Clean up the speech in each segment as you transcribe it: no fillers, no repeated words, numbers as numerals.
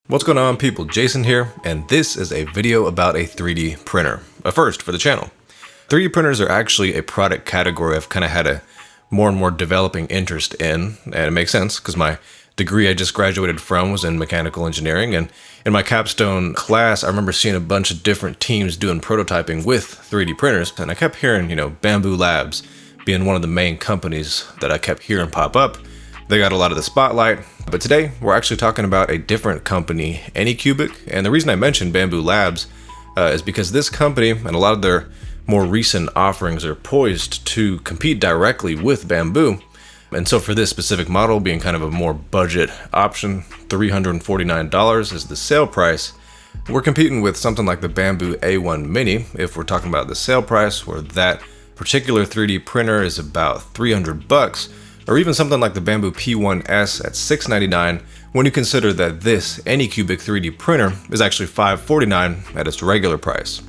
What's going on, people? Jason here, and this is a video about a 3D printer, a first for the channel. 3D printers are actually a product category I've kind of had a more and more developing interest in, and it makes sense because my degree I just graduated from was in mechanical engineering, and in my capstone class I remember seeing a bunch of different teams doing prototyping with 3D printers, and I kept hearing, Bambu Labs being one of the main companies that I kept hearing pop up. They got a lot of the spotlight, but today we're actually talking about a different company, Anycubic, and the reason I mentioned Bambu Labs is because this company and a lot of their more recent offerings are poised to compete directly with Bambu. And so for this specific model being kind of a more budget option, $349 is the sale price. We're competing with something like the Bambu A1 Mini if we're talking about the sale price, where that particular 3D printer is about $300, or even something like the Bambu P1S at $699 when you consider that this Anycubic 3D printer is actually $549 at its regular price.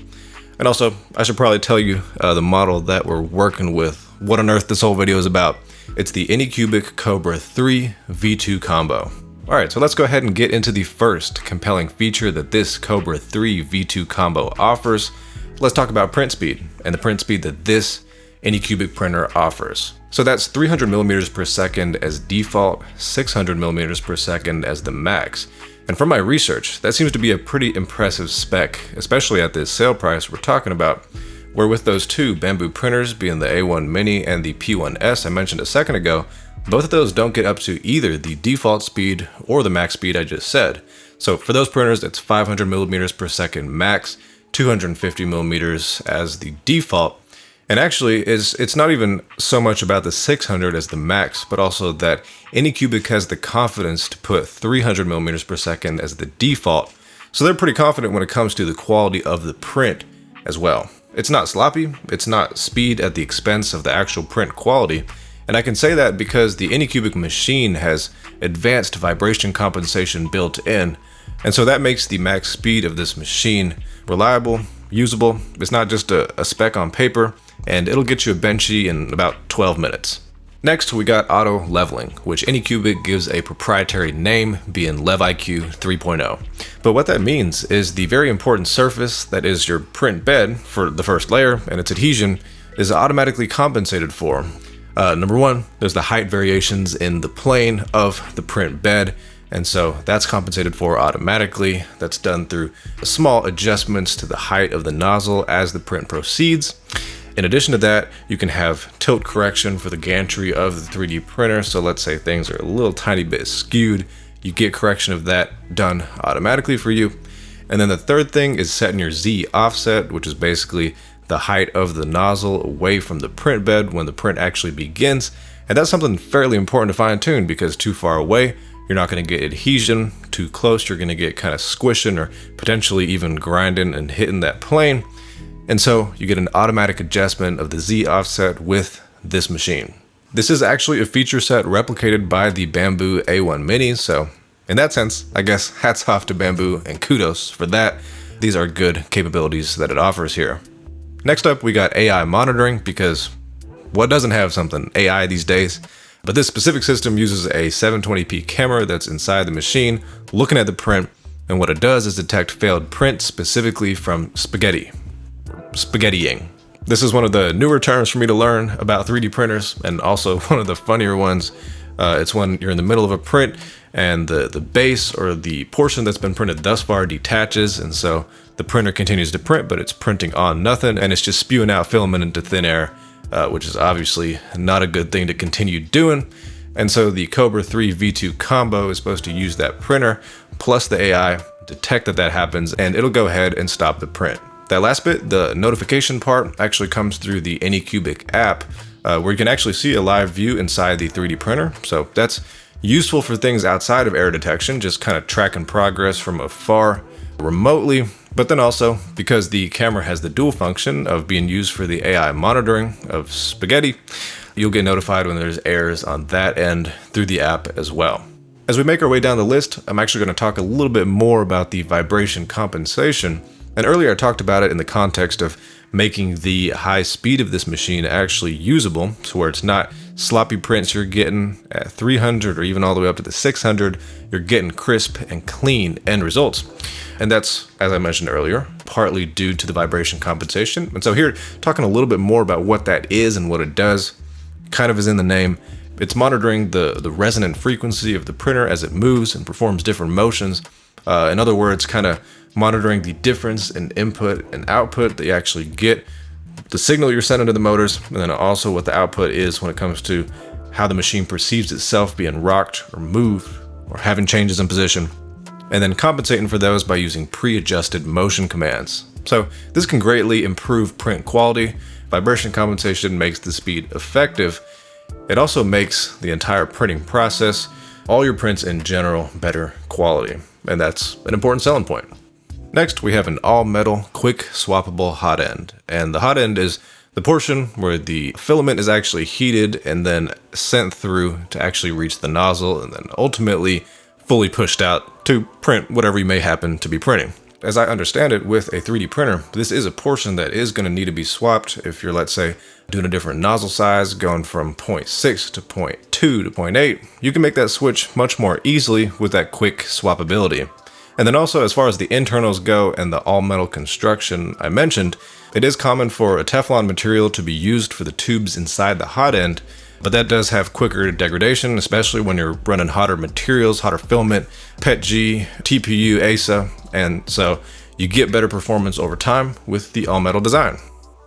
And also, I should probably tell you the model that we're working with, what on earth this whole video is about. It's the Anycubic Kobra 3 V2 combo. Alright, so let's go ahead and get into the first compelling feature that this Kobra 3 V2 combo offers. Let's talk about print speed, and the print speed that this Anycubic printer offers. So that's 300 millimeters per second as default, 600 millimeters per second as the max. And from my research, that seems to be a pretty impressive spec, especially at this sale price we're talking about, where with those two Bambu printers, being the A1 Mini and the P1S I mentioned a second ago, both of those don't get up to either the default speed or the max speed I just said. So for those printers, it's 500 millimeters per second max, 250 millimeters as the default. And actually, it's not even so much about the 600 as the max, but also that Anycubic has the confidence to put 300 millimeters per second as the default. So they're pretty confident when it comes to the quality of the print as well. It's not sloppy, it's not speed at the expense of the actual print quality. And I can say that because the Anycubic machine has advanced vibration compensation built in. And so that makes the max speed of this machine reliable, usable. It's not just a spec on paper, and it'll get you a benchy in about 12 minutes. Next, we got auto leveling, which Anycubic gives a proprietary name, being LevIQ 3.0. But what that means is the very important surface that is your print bed for the first layer and its adhesion is automatically compensated for. Number one, there's the height variations in the plane of the print bed, and so that's compensated for automatically. That's done through small adjustments to the height of the nozzle as the print proceeds. In addition to that, you can have tilt correction for the gantry of the 3D printer. So let's say things are a little tiny bit skewed, you get correction of that done automatically for you. And then the third thing is setting your Z offset, which is basically the height of the nozzle away from the print bed when the print actually begins. And that's something fairly important to fine tune, because too far away, you're not going to get adhesion. Too close, you're going to get kind of squishing or potentially even grinding and hitting that plane. And so you get an automatic adjustment of the Z offset with this machine. This is actually a feature set replicated by the Bambu A1 Mini, so in that sense, I guess hats off to Bambu and kudos for that. These are good capabilities that it offers here. Next up, we got AI monitoring, because what doesn't have something AI these days? But this specific system uses a 720p camera that's inside the machine, looking at the print, and what it does is detect failed print specifically from spaghettiing. This is one of the newer terms for me to learn about 3D printers, and also one of the funnier ones. It's when you're in the middle of a print and the base or the portion that's been printed thus far detaches, and so the printer continues to print, but it's printing on nothing, and it's just spewing out filament into thin air, which is obviously not a good thing to continue doing. And so the Kobra 3 V2 combo is supposed to use that printer plus the AI, detect that happens, and it'll go ahead and stop the print. That last bit, the notification part, actually comes through the Anycubic app, where you can actually see a live view inside the 3D printer. So that's useful for things outside of error detection, just kind of tracking progress from afar remotely. But then also, because the camera has the dual function of being used for the AI monitoring of spaghetti, you'll get notified when there's errors on that end through the app as well. As we make our way down the list, I'm actually going to talk a little bit more about the vibration compensation. And earlier I talked about it in the context of making the high speed of this machine actually usable, to where it's not sloppy prints you're getting at 300 or even all the way up to the 600, you're getting crisp and clean end results. And that's, as I mentioned earlier, partly due to the vibration compensation. And so here, talking a little bit more about what that is and what it does, kind of is in the name. It's monitoring the resonant frequency of the printer as it moves and performs different motions. In other words, kind of monitoring the difference in input and output that you actually get, the signal you're sending to the motors, and then also what the output is when it comes to how the machine perceives itself being rocked or moved or having changes in position, and then compensating for those by using pre-adjusted motion commands. So this can greatly improve print quality. Vibration compensation makes the speed effective. It also makes the entire printing process, all your prints in general, better quality. And that's an important selling point. Next, we have an all-metal, quick swappable hot end. And the hot end is the portion where the filament is actually heated and then sent through to actually reach the nozzle and then ultimately fully pushed out to print whatever you may happen to be printing. As I understand it, with a 3D printer, this is a portion that is going to need to be swapped if you're, let's say, doing a different nozzle size, going from 0.6 to 0.2 to 0.8. You can make that switch much more easily with that quick swappability. And then also, as far as the internals go and the all-metal construction I mentioned, it is common for a Teflon material to be used for the tubes inside the hot end, but that does have quicker degradation, especially when you're running hotter materials, hotter filament, PETG, TPU, ASA, and so you get better performance over time with the all-metal design.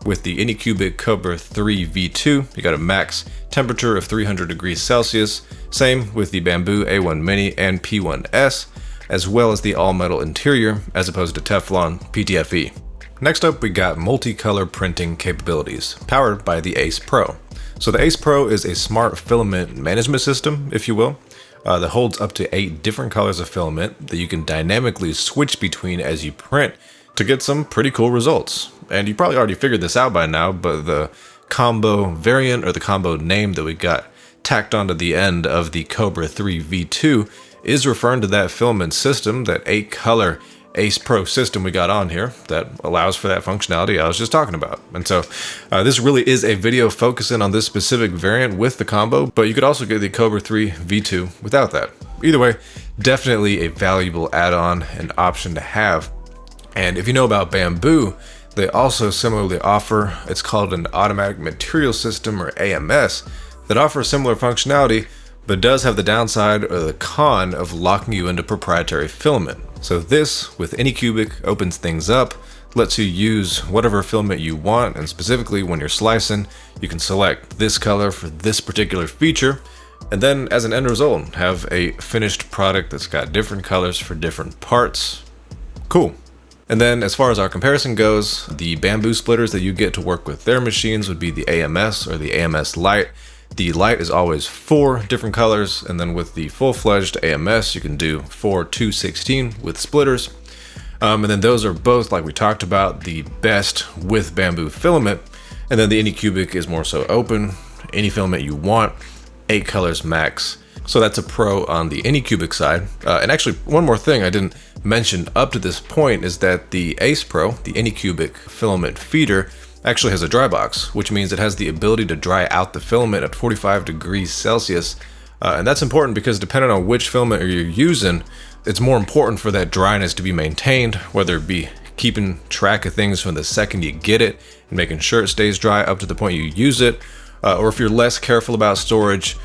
With the Anycubic Kobra 3 V2, you got a max temperature of 300 degrees Celsius, same with the Bambu A1 Mini and P1S, as well as the all-metal interior as opposed to Teflon PTFE. Next up, we got multicolor printing capabilities, powered by the Ace Pro. So the Ace Pro is a smart filament management system, if you will, that holds up to 8 different colors of filament that you can dynamically switch between as you print to get some pretty cool results. And you probably already figured this out by now, but the combo variant or the combo name that we got tacked onto the end of the Kobra 3 V2 is referring to that filament system, that 8-color Ace Pro system we got on here that allows for that functionality I was just talking about. And so this really is a video focusing on this specific variant with the combo, but you could also get the Kobra 3 V2 without that. Either way, definitely a valuable add-on and option to have. And if you know about Bambu, they also similarly offer, it's called an automatic material system or AMS, that offers similar functionality, but does have the downside or the con of locking you into proprietary filament. So this, with Anycubic, opens things up, lets you use whatever filament you want, and specifically when you're slicing, you can select this color for this particular feature, and then as an end result, have a finished product that's got different colors for different parts. Cool. And then as far as our comparison goes, the Bambu splitters that you get to work with their machines would be the AMS or the AMS Lite. The Lite is always 4 different colors, and then with the full-fledged AMS, you can do 4 216 with splitters. And then those are both, like we talked about, the best with Bambu filament. And then the Anycubic is more so open, any filament you want, 8 colors max. So that's a pro on the Anycubic side. And actually, one more thing I didn't mention up to this point is that the Ace Pro, the Anycubic filament feeder, actually has a dry box, which means it has the ability to dry out the filament at 45 degrees Celsius. And that's important because depending on which filament you're using, it's more important for that dryness to be maintained, whether it be keeping track of things from the second you get it and making sure it stays dry up to the point you use it, or if you're less careful about storage,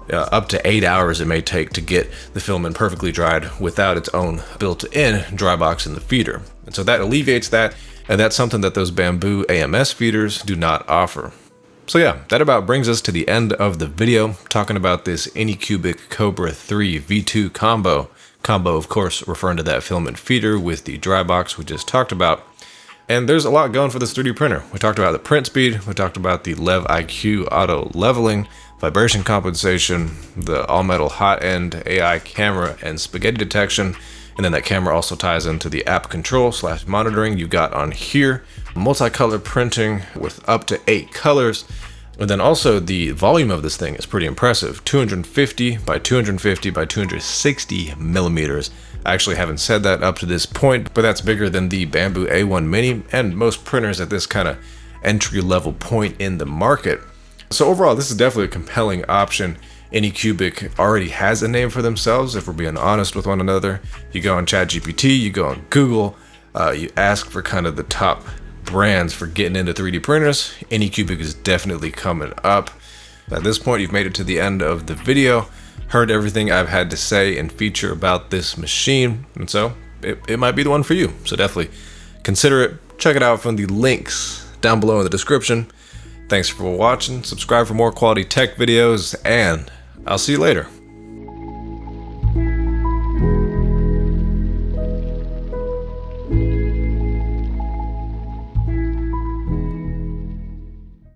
up to 8 hours it may take to get the filament perfectly dried without its own built-in dry box in the feeder. And so that alleviates that, and that's something that those Bambu AMS feeders do not offer. So yeah, that about brings us to the end of the video, talking about this Anycubic Kobra 3 V2 combo. Combo, of course, referring to that filament feeder with the dry box we just talked about. And there's a lot going for this 3D printer. We talked about the print speed, we talked about the Lev IQ auto leveling, vibration compensation, the all-metal hot end, AI camera, and spaghetti detection. And then that camera also ties into the app control / monitoring you got on here. Multicolor printing with up to 8 colors. And then also the volume of this thing is pretty impressive. 250 by 250 by 260 millimeters. I actually haven't said that up to this point, but that's bigger than the Bambu A1 Mini and most printers at this kind of entry level point in the market. So overall, this is definitely a compelling option. Anycubic already has a name for themselves, if we're being honest with one another. You go on ChatGPT, you go on Google, you ask for kind of the top brands for getting into 3D printers. Anycubic is definitely coming up. At this point, you've made it to the end of the video, heard everything I've had to say and feature about this machine, and so it might be the one for you. So definitely consider it. Check it out from the links down below in the description. Thanks for watching. Subscribe for more quality tech videos, and I'll see you later.